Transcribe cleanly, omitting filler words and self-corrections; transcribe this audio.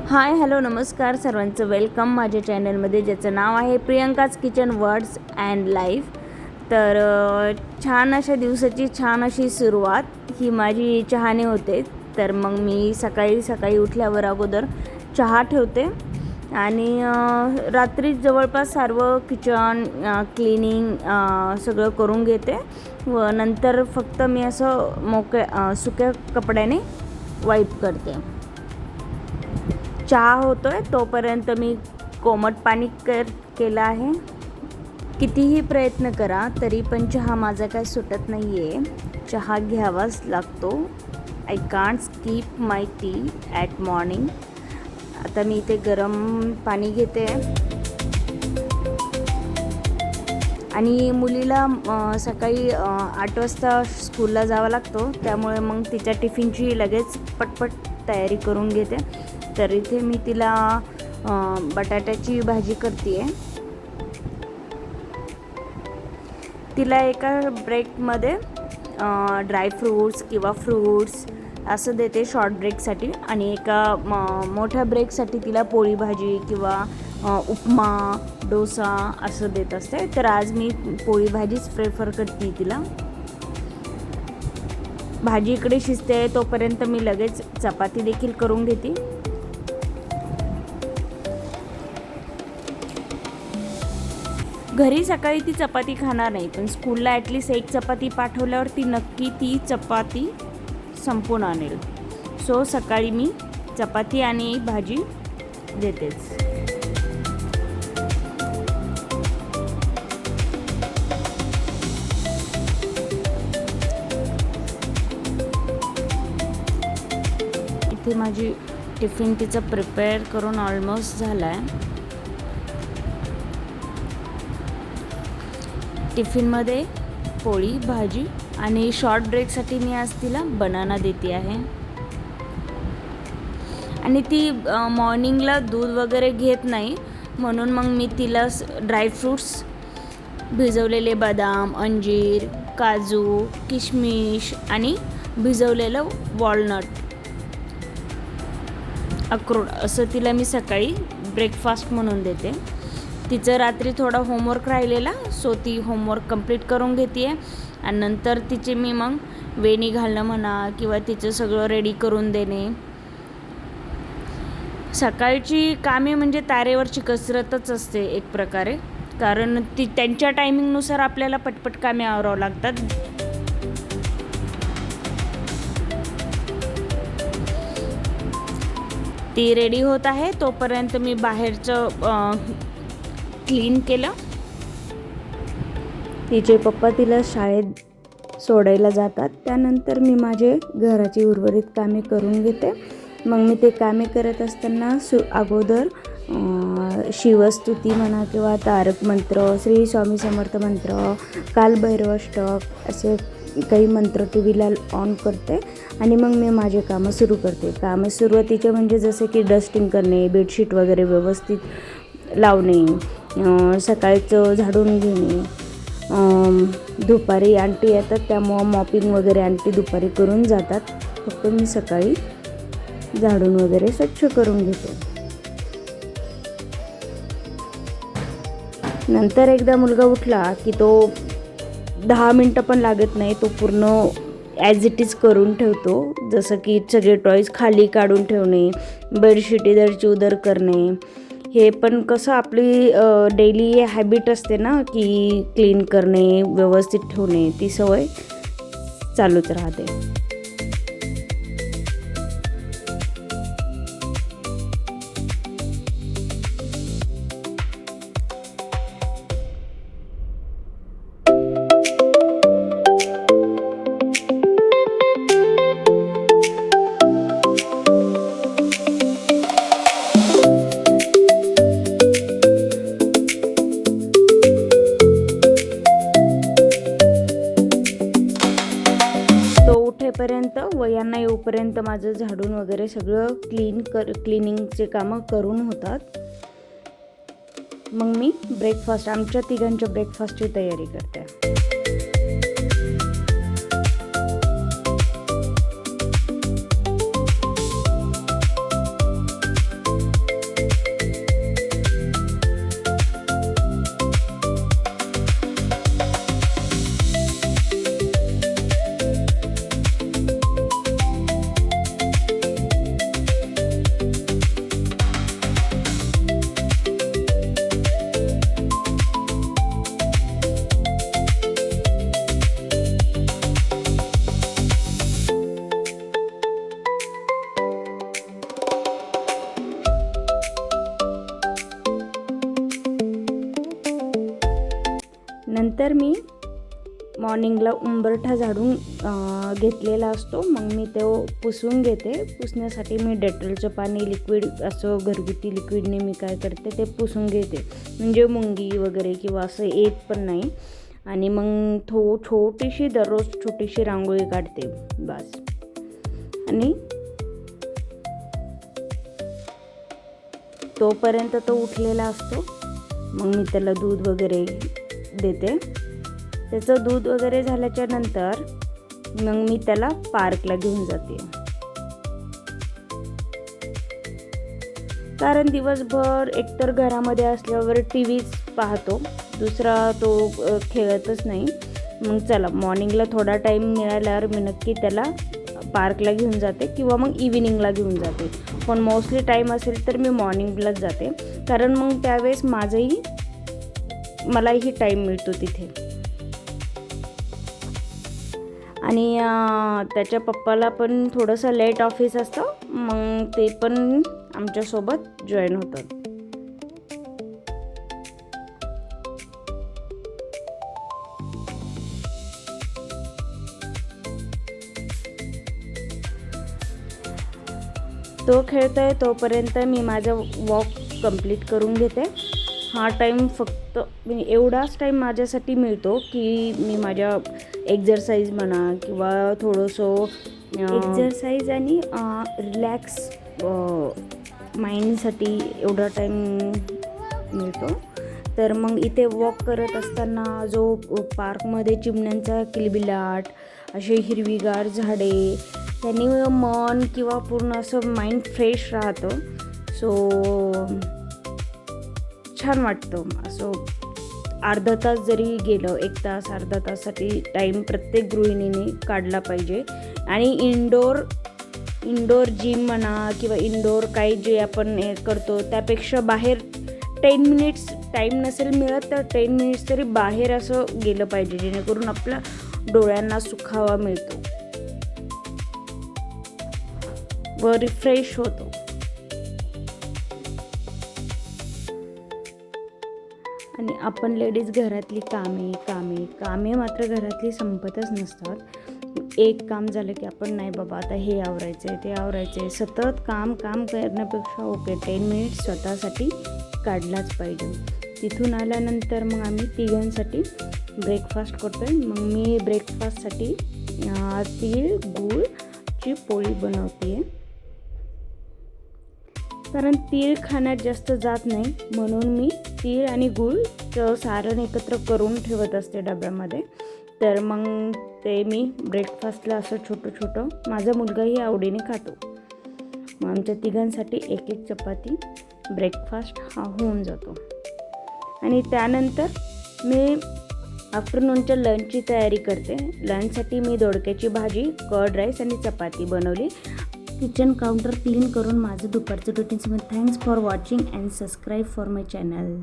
Hi hello नमस्कार सर्वांचं welcome माझ्या चॅनलमध्ये, ज्याचं नाव आहे Priyanka's kitchen words and life. तर छान अशा दिवसाची छान अशी सुरुवात ही माझी चहाने होते. तर मग मी सकाळी उठल्यावर अगोदर चहा ठेवते आणि रात्री जवळपास सर्व किचन क्लिनिंग सगळं करून घेते व नंतर फक्त मी असं सुक्या कपड्याने वाईप करते. चहा होतोय तोपर्यंत मी कोमट पाणी केलं आहे. कितीही प्रयत्न करा तरी पण चहा माझा काय सुटत नाही आहे. चहा घ्यावाच लागतो. I can't skip my T at morning. आता मी इथे गरम पाणी घेते आणि मुलीला सकाळी 8 वाजता स्कूलला जावं लागतो, त्यामुळे मग तिच्या टिफिनची लगेच पटपट तयारी करून घेते. तर इथे मी तिला बटाट्याची भाजी करते आहे. तिला एका ब्रेकमध्ये ड्रायफ्रूट्स किंवा फ्रूट्स असं देते शॉर्ट ब्रेकसाठी, आणि एका मोठ्या ब्रेकसाठी तिला पोळी भाजी किंवा उपमा डोसा असं देत असते. तर आज मी पोळी भाजीच प्रेफर करते तिला. भाजी इकडे शिजते तोपर्यंत मी लगेच चपाती देखील करून घेते. घरी सकाळी ती चपाती खाणार नाही, पण स्कूलला ॲटलिस्ट एक चपाती पाठवल्यावर ती नक्की ती चपाती संपून आणेल. सो सकाळी मी चपाती आणि भाजी देतेच. इथे माझी टिफिन तिचं प्रिपेअर करून ऑलमोस्ट झाला आहे. टिफिनमध्ये पोळी भाजी आणि शॉर्ट ब्रेकसाठी मी आज तिला बनाना देते आहे. आणि ती मॉर्निंगला दूध वगैरे घेत नाही, म्हणून मग मी तिला ड्रायफ्रूट्स भिजवलेले बदाम, अंजीर, काजू, किशमिश आणि भिजवलेलं वॉलनट, अक्रोड असं तिला मी सकाळी ब्रेकफास्ट म्हणून देते. तिचं रात्री थोडा होमवर्क राहिलेला, सो ती होमवर्क कंप्लीट करून घेते आहे. आणि नंतर तिचे मी मग वेणी घालणं म्हणा किंवा तिचं सगळं रेडी करून देणे. सकाळची कामे म्हणजे तारेवरची कसरतच असते एक प्रकारे, कारण ती त्यांच्या टायमिंगनुसार आपल्याला पटपट कामे आवरावं लागतात. ती रेडी होत आहे तोपर्यंत मी बाहेरचं क्लीन केलं. तिचे पप्पा तिला शाळेत सोडायला जातात, त्यानंतर मी माझे घराची उर्वरित कामे करून घेते. मग मी ते कामे करत असताना अगोदर शिवस्तुती म्हणा किंवा तारक मंत्र, श्री स्वामी समर्थ मंत्र, कालभैरवाष्टक असे काही मंत्र टी व्हीला ऑन करते आणि मग मी माझे कामं सुरू करते. कामं सुरुवातीचे म्हणजे जसे की डस्टिंग करणे, बेडशीट वगैरे व्यवस्थित लावणे, सकाळचं झाडून घेणे. दुपारी आंटी येतात त्यामुळं मॉपिंग वगैरे आंटी दुपारी करून जातात. फक्त मी सकाळी झाडून वगैरे स्वच्छ करून घेते. नंतर एकदा मुलगा उठला की तो 10 मिनटं पण लागत नाही, तो पूर्ण ॲज इट इज करून ठेवतो. जसं की सगळे टॉईज खाली काढून ठेवणे, बेडशीट इधरची उधर करणे. हे पण कसं आपली डेली हॅबिट असते ना, की क्लीन करणे, व्यवस्थित ठेवणे, ती सवय चालूच राहते. उठेपर्यंत व यांना येऊपर्यंत माझं झाडून वगैरे सगळं क्लिनिंगचे कामं करून होतात. मग मी आमच्या तिघांच्या ब्रेकफास्टची तयारी करते. नंतर मी मॉर्निंगला उंबरठा झाडून घेतलेला असतो, मग मी तो पुसून घेते. पुसण्यासाठी मी डेटॉलचं पाणी लिक्विड असं घरगुती लिक्विडने मी काय करते ते पुसून घेते, म्हणजे मुंगी वगैरे किंवा असं येत पण नाही. आणि मग छोटीशी दररोज छोटीशी रांगोळी काढते बस. आणि तोपर्यंत तो उठलेला असतो, मग मी त्याला दूध वगैरे देते. त्याचं दूध वगैरे झाल्याच्या नंतर मग मी त्याला पार्कला घेऊन जाते, कारण दिवसभर एकतर घरामध्ये असल्यावर टीव्हीच पाहतो, दुसरा तो खेळतच नाही. मग चला मॉर्निंगला थोडा टाईम मिळाल्यावर मी नक्की त्याला पार्कला घेऊन जाते किंवा मग इव्हिनिंगला घेऊन जाते. पण मोस्टली टाईम असेल तर मी मॉर्निंगलाच जाते, कारण मग त्यावेळेस मलाही टाईम मिळतो तिथे. आणि त्याच्या पप्पाला पण थोडंसं लेट ऑफिस असतं, मग ते पण आमच्यासोबत जॉईन होतात. तो खेळतोय तोपर्यंत मी माझं वॉक कंप्लीट करून घेते. हा टाईम फक्त एवढाच टाईम माझ्यासाठी मिळतो की मी माझ्या एक्झरसाईज म्हणा किंवा थोडंसं एक्झरसाईज आणि रिलॅक्स माइंडसाठी एवढा टाईम मिळतो. तर मग इथे वॉक करत असताना जो पार्कमध्ये चिमण्यांचा किलबिलाट, असे हिरवीगार झाडे, त्यांनी मन किंवा पूर्ण असं माइंड फ्रेश राहतं. सो छान वाटतं. असं अर्धा तास जरी गेलं, 1 तास अर्धा तासासाठी टाईम प्रत्येक गृहिणीने काढला पाहिजे. आणि इंडोर जिम म्हणा किंवा इंडोर काही जे आपण करतो त्यापेक्षा बाहेर 10 मिनिट्स टाईम नसेल मिळत तर 10 मिनिट्स तरी बाहेर असं गेलं पाहिजे, जेणेकरून आपल्या डोळ्यांना सुखावा मिळतो व रिफ्रेश होतो. आणि आपण लेडीज घरातली कामे मात्र घरातली संपतच नसतात. एक काम झालं की आपण नाही बाबा आता हे आवरायचं आहे ते आवरायचं आहे, सतत काम करण्यापेक्षा ओके 10 मिनिट्स स्वतःसाठी काढलाच पाहिजे. तिथून आल्यानंतर मग आम्ही तिघांसाठी ब्रेकफास्ट करतो आहे. मग मी ब्रेकफास्टसाठी तीळ गूळची पोळी बनवते आहे, कारण तीळ खाण्यात जास्त जात नाही, म्हणून मी तीळ आणि गूळचं सारण एकत्र करून ठेवत असते डब्यामध्ये. तर मग ते मी ब्रेकफास्टला असं छोटं माझा मुलगाही आवडीने खातो. मग आमच्या तिघांसाठी एक चपाती ब्रेकफास्ट हा होऊन जातो. आणि त्यानंतर मी आफ्टरनूनच्या लंचची तयारी करते. लंचसाठी मी दोडक्याची भाजी, कर्ड राईस आणि चपाती बनवली. किचन काउंटर क्लीन करून माझं दुपारचं routine. Thanks for watching and subscribe for my channel.